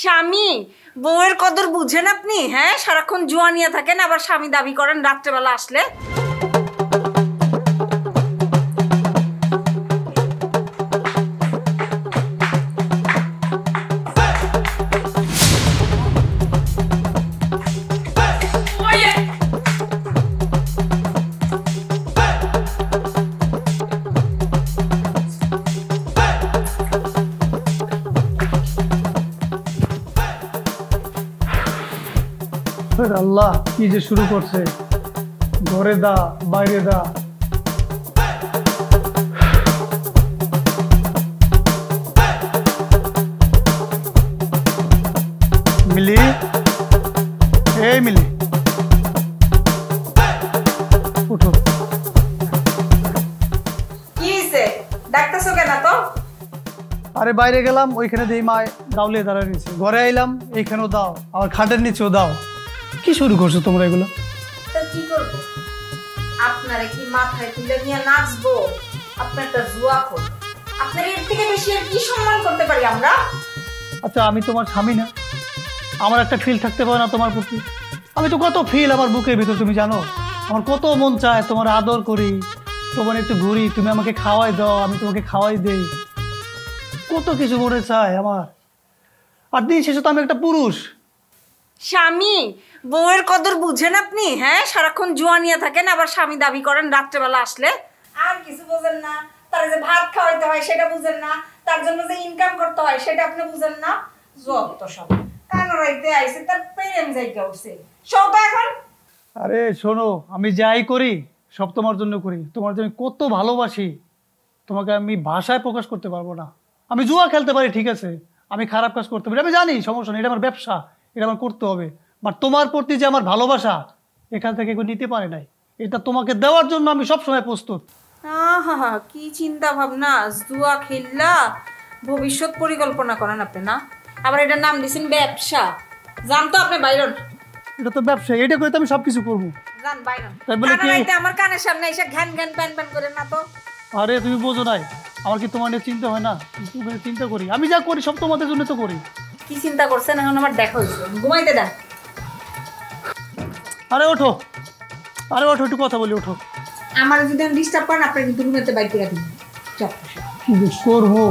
স্বামী বউয়ের কদর বুঝেন আপনি? হ্যাঁ, সারাক্ষণ জুয়া নিয়ে থাকেন, আবার স্বামী দাবি করেন রাত্রেবেলা আসলে। আল্লাহ কি যে শুরু করছে, ঘরে দা বাইরে দা। মিলি, এই মিলি উঠো। কি হইছে, ডাকতেছো কেন তো? আরে বাইরে গেলাম, ওইখানে দেই মা দাউলে দাঁড়ায় নিয়েছে, ঘরে আইলাম এইখানেও দাও, আবার খাটের নিচেও দাও। কি শুরু করছো তোমরা এগুলো? তো কি করব, আপনারা কি মাথায় তুলে নিয়ে নাচবো? আপনার তো জুয়া খোর, আপনার এর থেকে বেশি আর কি সম্মান করতে পারি আমরা? আচ্ছা আমি তোমার স্বামী না? আমার একটা ফিল থাকতে পারে না তোমার প্রতি? আমি তো কত ফিল আমার বুকের ভিতর, তুমি জানো আমার কত মন চায় তোমার আদর করি, তোমার একটু ঘুরি, তুমি আমাকে খাওয়াই দাও, আমি তোমাকে খাওয়াই দেই, কত কিছু মনে চায় আমার। আর দিন শেষে তো আমি একটা পুরুষ। স্বামী বউয়ের কদর বুঝেন আপনি? হ্যাঁ, সারাক্ষণ জুয়া নিয়ে থাকেন, আবার স্বামী দাবি করেন রাত্রেবেলা আসলে। আর কিছু বোঝেন না, তার যে ভাত খাওয়াইতে হয় সেটা বুঝেন না, তার জন্য যে ইনকাম করতে হয় সেটা আপনি বুঝেন না। যত সব কানরাইতে আইছে, তার প্রেম জায়গা উঠছে সব এখন। আরে শোনো, আমি যাই করি সব তোমার জন্য করি, তোমার জন্য কত ভালোবাসি তোমাকে আমি ভাষায় প্রকাশ করতে পারবো না। আমি জুয়া খেলতে পারি ঠিক আছে, আমি খারাপ কাজ করতে পারি, আমি জানি সমস্যা নেই, এটা আমার ব্যবসা, এটা আমার করতে হবে। বাট তোমার প্রতি যে আমার ভালোবাসা এখান থেকে কেউ নিতে পারে নাই, এটা তোমাকে দেওয়ার জন্য আমি সবসময় প্রস্তুত। আহা, কি চিন্তা ভাবনা, জুয়া খেললা ভবিষ্যৎ পরিকল্পনা করেন আপনি না? আবার এটার নাম দিয়েছেন ব্যবসা। জানতো আপনি বাইরন, এটা তো ব্যবসা, এটা করে তো আমি সবকিছু করবো। জান বাইরন, তাই বলে কি আমার কানের সামনে এসে ঘ্যান ঘ্যান প্যান প্যান করেন না তো। আরে তুমি বোঝো নাই, আমার কি তোমার নিয়ে চিন্তা হয় না? তুমি চিন্তা করি, আমি যা করি সব তোমাদের জন্য তো করি। কি চিন্তা করছেন এখন আমার দেখা হয়েছে, ঘুমাইতে দেন। আরে ওঠো, আরে ওঠো, একটু কথা বলি, ওঠো। আমার যদি আমি ডিস্টার্ব করেন আপনার কিন্তু রুমেতে বাইর করে দিন। কি করবো